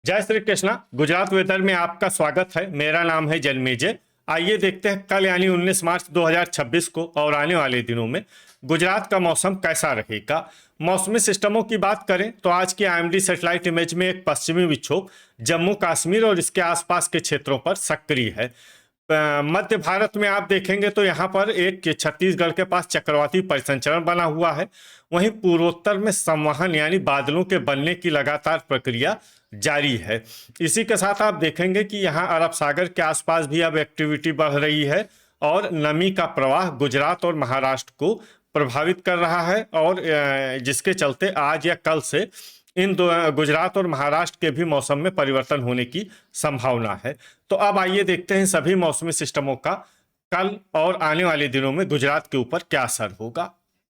जय श्री कृष्णा। गुजरात वेदर में आपका स्वागत है। मेरा नाम है जन्मेजय। आइए देखते हैं कल यानी 19 मार्च 2026 को और आने वाले दिनों में गुजरात का मौसम कैसा रहेगा। मौसमी सिस्टमों की बात करें तो आज की आईएमडी सैटेलाइट इमेज में एक पश्चिमी विक्षोभ जम्मू कश्मीर और इसके आसपास के क्षेत्रों पर सक्रिय है। मध्य भारत में आप देखेंगे तो यहाँ पर एक छत्तीसगढ़ के पास चक्रवाती परिसंचरण बना हुआ है। वहीं पूर्वोत्तर में संवहन यानी बादलों के बनने की लगातार प्रक्रिया जारी है। इसी के साथ आप देखेंगे कि यहाँ अरब सागर के आसपास भी अब एक्टिविटी बढ़ रही है और नमी का प्रवाह गुजरात और महाराष्ट्र को प्रभावित कर रहा है और जिसके चलते आज या कल से इन दो गुजरात और महाराष्ट्र के भी मौसम में परिवर्तन होने की संभावना है। तो अब आइए देखते हैं सभी मौसमी सिस्टमों का कल और आने वाले दिनों में गुजरात के ऊपर क्या असर होगा।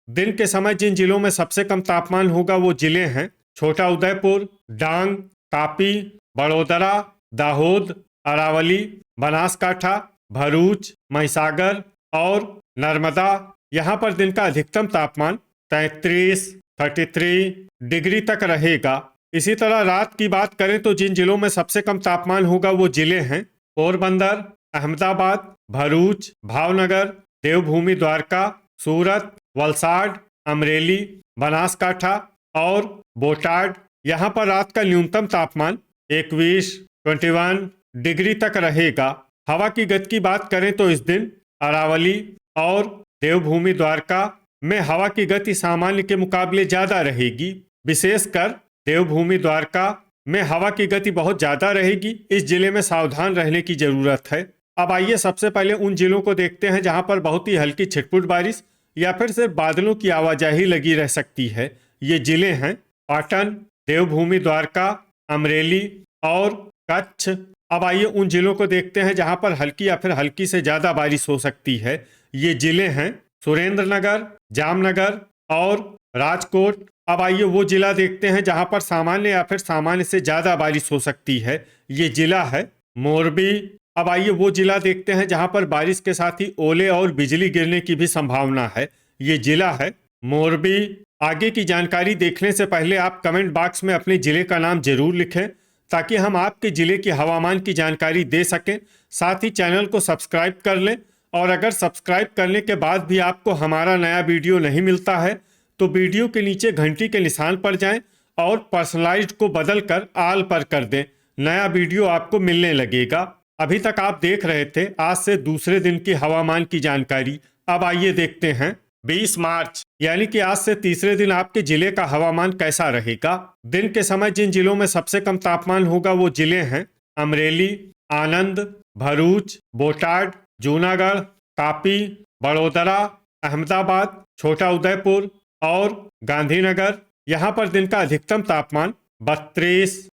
दिन के समय जिन जिलों में सबसे कम तापमान होगा वो जिले हैं छोटा उदयपुर, डांग, तापी, बड़ोदरा, दाहोद, अरावली, बनासकाठा, भरूच, महिसागर और नर्मदा। यहाँ पर दिन का अधिकतम तापमान 33 डिग्री तक रहेगा। इसी तरह रात की बात करें तो जिन जिलों में सबसे कम तापमान होगा वो जिले हैं पोरबंदर, अहमदाबाद, भरूच, भावनगर, देवभूमि द्वारका, सूरत, वलसाड, अमरेली, बनासकाठा और बोटाड। यहाँ पर रात का न्यूनतम तापमान 21 डिग्री तक रहेगा। हवा की गति की बात करें तो इस दिन अरावली और देवभूमि द्वारका में हवा की गति सामान्य के मुकाबले ज्यादा रहेगी। विशेषकर देवभूमि द्वारका में हवा की गति बहुत ज्यादा रहेगी। इस जिले में सावधान रहने की जरूरत है। अब आइए सबसे पहले उन जिलों को देखते हैं जहां पर बहुत ही हल्की छिटपुट बारिश या फिर सिर्फ बादलों की आवाजाही लगी रह सकती है। ये जिले हैं पाटन, देवभूमि द्वारका, अमरेली और कच्छ। अब आइए उन जिलों को देखते हैं जहां पर हल्की या फिर हल्की से ज्यादा बारिश हो सकती है। ये जिले हैं सुरेंद्रनगर, जामनगर और राजकोट। अब आइए वो जिला देखते हैं जहां पर सामान्य या फिर सामान्य से ज्यादा बारिश हो सकती है। ये जिला है मोरबी। अब आइए वो जिला देखते हैं जहां पर बारिश के साथ ही ओले और बिजली गिरने की भी संभावना है। ये जिला है मोरबी। आगे की जानकारी देखने से पहले आप कमेंट बॉक्स में अपने जिले का नाम जरूर लिखें ताकि हम आपके जिले की हवामान की जानकारी दे सकें। साथ ही चैनल को सब्सक्राइब कर लें और अगर सब्सक्राइब करने के बाद भी आपको हमारा नया वीडियो नहीं मिलता है तो वीडियो के नीचे घंटी के निशान पर जाएं और पर्सनलाइज्ड को बदलकर आल पर कर दें। नया वीडियो आपको मिलने लगेगा। अभी तक आप देख रहे थे आज से दूसरे दिन की हवामान की जानकारी। अब आइए देखते हैं 20 मार्च यानी कि आज से तीसरे दिन आपके जिले का हवामान कैसा रहेगा। दिन के समय जिन जिलों में सबसे कम तापमान होगा वो जिले हैं अमरेली, आनंद, भरूच, बोटाड, जूनागढ़, तापी, बड़ोदरा, अहमदाबाद, छोटा उदयपुर और गांधीनगर। यहाँ पर दिन का अधिकतम तापमान 32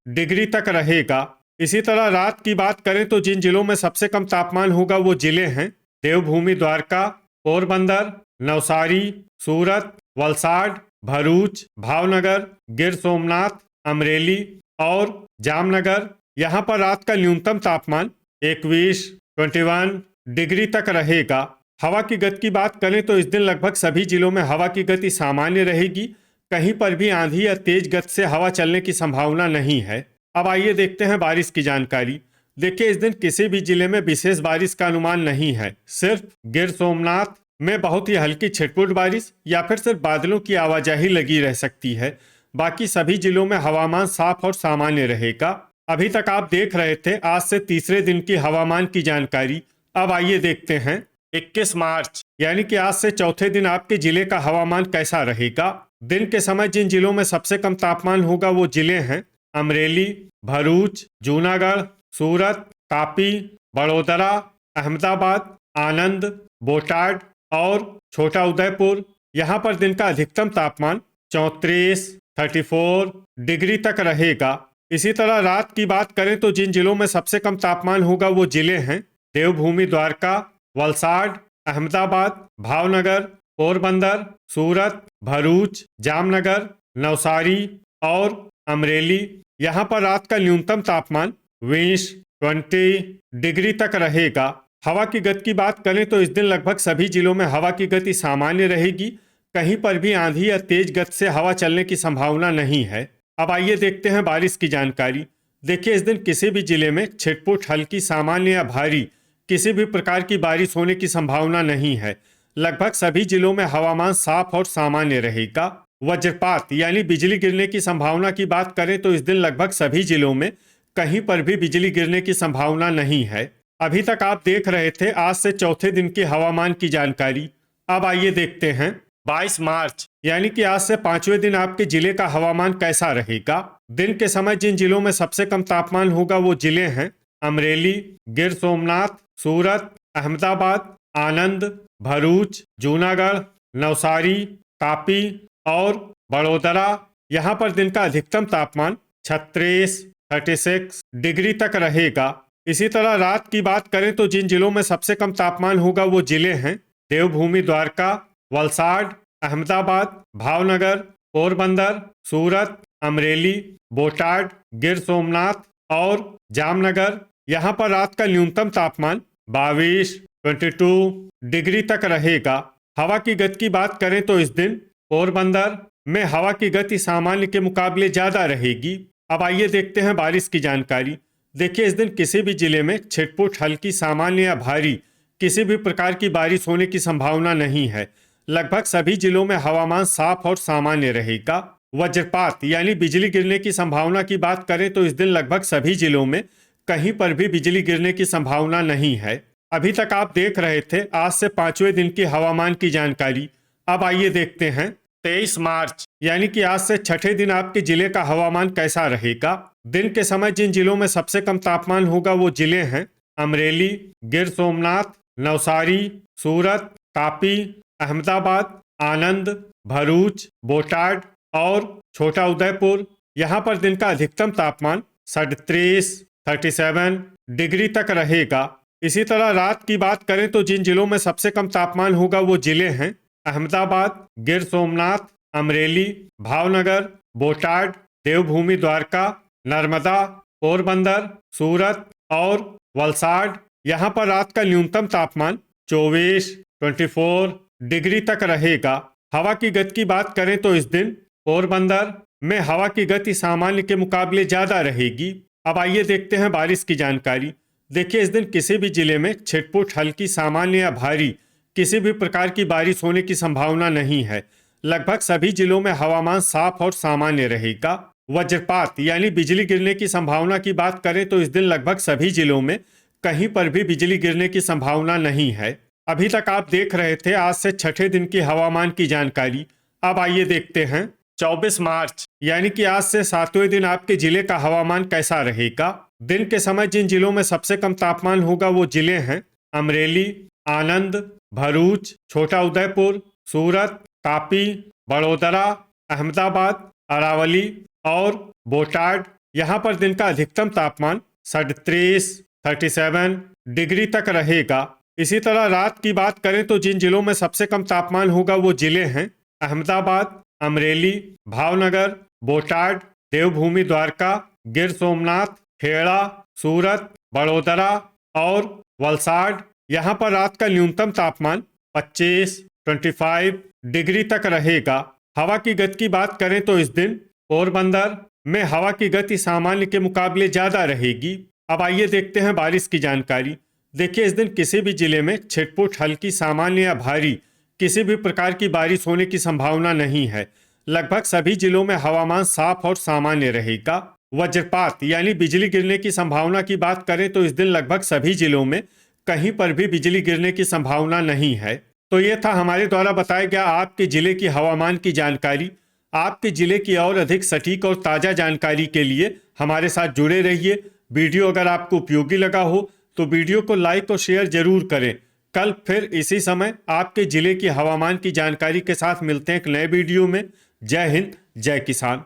डिग्री तक रहेगा। इसी तरह रात की बात करें तो जिन जिलों में सबसे कम तापमान होगा वो जिले हैं देवभूमि द्वारका, पोरबंदर, नवसारी, सूरत, वलसाड, भरूच, भावनगर, गिर सोमनाथ, अमरेली और जामनगर। यहाँ पर रात का न्यूनतम तापमान 21 डिग्री तक रहेगा। हवा की गति की बात करें तो इस दिन लगभग सभी जिलों में हवा की गति सामान्य रहेगी। कहीं पर भी आंधी या तेज गति से हवा चलने की संभावना नहीं है। अब आइए देखते हैं बारिश की जानकारी। देखिए इस दिन किसी भी जिले में विशेष बारिश का अनुमान नहीं है। सिर्फ गिर सोमनाथ में बहुत ही हल्की छिटपुट बारिश या फिर सिर्फ बादलों की आवाजाही लगी रह सकती है। बाकी सभी जिलों में हवामान साफ और सामान्य रहेगा। अभी तक आप देख रहे थे आज से तीसरे दिन की हवामान की जानकारी। अब आइए देखते हैं 21 मार्च यानी कि आज से चौथे दिन आपके जिले का हवामान कैसा रहेगा। दिन के समय जिन जिलों में सबसे कम तापमान होगा वो जिले हैं अमरेली, भरूच, जूनागढ़, सूरत, तापी, बड़ोदरा, अहमदाबाद, आनंद, बोटाड और छोटा उदयपुर। यहाँ पर दिन का अधिकतम तापमान 34 डिग्री तक रहेगा। इसी तरह रात की बात करें तो जिन जिलों में सबसे कम तापमान होगा वो जिले हैं देवभूमि द्वारका, वलसाड, अहमदाबाद, भावनगर, पोरबंदर, सूरत, भरूच, जामनगर, नवसारी और अमरेली। यहाँ पर रात का न्यूनतम तापमान 20 डिग्री तक रहेगा। हवा की गति की बात करें तो इस दिन लगभग सभी जिलों में हवा की गति सामान्य रहेगी। कहीं पर भी आंधी या तेज गति से हवा चलने की संभावना नहीं है। अब आइए देखते हैं बारिश की जानकारी। देखिए, इस दिन किसी भी जिले में छिटपुट हल्की सामान्य या भारी किसी भी प्रकार की बारिश होने की संभावना नहीं है। लगभग सभी जिलों में हवामान साफ और सामान्य रहेगा। वज्रपात यानी बिजली गिरने की संभावना की बात करें तो इस दिन लगभग सभी जिलों में कहीं पर भी बिजली गिरने की संभावना नहीं है। अभी तक आप देख रहे थे आज से चौथे दिन की हवामान की जानकारी। अब आइए देखते हैं 22 मार्च यानी कि आज से पांचवें दिन आपके जिले का हवामान कैसा रहेगा। दिन के समय जिन जिलों में सबसे कम तापमान होगा वो जिले हैं अमरेली, गिर सोमनाथ, सूरत, अहमदाबाद, आनंद, भरूच, जूनागढ़, नवसारी, तापी और बड़ोदरा। यहाँ पर दिन का अधिकतम तापमान 36 डिग्री तक रहेगा। इसी तरह रात की बात करें तो जिन जिलों में सबसे कम तापमान होगा वो जिले हैं देवभूमि द्वारका, वलसाड, अहमदाबाद, भावनगर, पोरबंदर, सूरत, अमरेली, बोटाड, गिर सोमनाथ और जामनगर। यहाँ पर रात का न्यूनतम तापमान 22 डिग्री तक रहेगा। हवा की गति की बात करें तो इस दिन पोरबंदर में हवा की गति सामान्य के मुकाबले ज्यादा रहेगी। अब आइए देखते हैं बारिश की जानकारी। देखिए, इस दिन किसी भी जिले में छिटपुट हल्की सामान्य या भारी किसी भी प्रकार की बारिश होने की संभावना नहीं है। लगभग सभी जिलों में हवामान साफ और सामान्य रहेगा। वज्रपात यानी बिजली गिरने की संभावना की बात करें तो इस दिन लगभग सभी जिलों में कहीं पर भी बिजली गिरने की संभावना नहीं है। अभी तक आप देख रहे थे आज से पांचवें दिन की हवामान की जानकारी। अब आइए देखते हैं 23 मार्च यानी कि आज से छठे दिन आपके जिले का हवामान कैसा रहेगा। दिन के समय जिन जिलों में सबसे कम तापमान होगा वो जिले हैं अमरेली, गिर सोमनाथ, नवसारी, सूरत, तापी, अहमदाबाद, आनंद, भरूच, बोटाड और छोटा उदयपुर। यहाँ पर दिन का अधिकतम तापमान 37 डिग्री तक रहेगा। इसी तरह रात की बात करें तो जिन जिलों में सबसे कम तापमान होगा वो जिले हैं अहमदाबाद, गिर सोमनाथ, अमरेली, भावनगर, बोटाड, देवभूमि द्वारका, नर्मदा, पोरबंदर, सूरत और वलसाड। यहाँ पर रात का न्यूनतम तापमान 24 डिग्री तक रहेगा। हवा की गति की बात करें तो इस दिन पोरबंदर में हवा की गति सामान्य के मुकाबले ज्यादा रहेगी। अब आइए देखते हैं बारिश की जानकारी। देखिए, इस दिन किसी भी जिले में छिटपुट हल्की सामान्य या भारी किसी भी प्रकार की बारिश होने की संभावना नहीं है। लगभग सभी जिलों में हवामान साफ और सामान्य रहेगा। वज्रपात यानी बिजली गिरने की संभावना की बात करें तो इस दिन लगभग सभी जिलों में कहीं पर भी बिजली गिरने की संभावना नहीं है। अभी तक आप देख रहे थे आज से छठे दिन की हवामान की जानकारी। अब आइए देखते हैं 24 मार्च यानी कि आज से सातवें दिन आपके जिले का हवामान कैसा रहेगा। दिन के समय जिन जिलों में सबसे कम तापमान होगा वो जिले हैं अमरेली, आनंद, भरूच, छोटा उदयपुर, सूरत, तापी, बड़ोदरा, अहमदाबाद, अरावली और बोटाड। यहाँ पर दिन का अधिकतम तापमान 37 डिग्री तक रहेगा। इसी तरह रात की बात करें तो जिन जिलों में सबसे कम तापमान होगा वो जिले हैं अहमदाबाद, अमरेली, भावनगर, बोटाड, देवभूमि द्वारका, गिर सोमनाथ, खेड़ा, सूरत, बड़ोदरा और वलसाड। यहाँ पर रात का न्यूनतम तापमान 25 डिग्री तक रहेगा। हवा की गति की बात करें तो इस दिन पोरबंदर में हवा की गति सामान्य के मुकाबले ज्यादा रहेगी। अब आइए देखते हैं बारिश की जानकारी। देखिए, इस दिन किसी भी जिले में छिटपुट हल्की सामान्य या भारी किसी भी प्रकार की बारिश होने की संभावना नहीं है। लगभग सभी जिलों में हवामान साफ और सामान्य रहेगा। वज्रपात यानी बिजली गिरने की संभावना की बात करें तो इस दिन लगभग सभी जिलों में कहीं पर भी बिजली गिरने की संभावना नहीं है। तो ये था हमारे द्वारा बताया गया आपके जिले की हवामान की जानकारी। आपके जिले की और अधिक सटीक और ताज़ा जानकारी के लिए हमारे साथ जुड़े रहिए। वीडियो अगर आपको उपयोगी लगा हो तो वीडियो को लाइक और शेयर जरूर करें। कल फिर इसी समय आपके जिले की हवामान की जानकारी के साथ मिलते हैं एक नए वीडियो में। जय हिंद, जय किसान।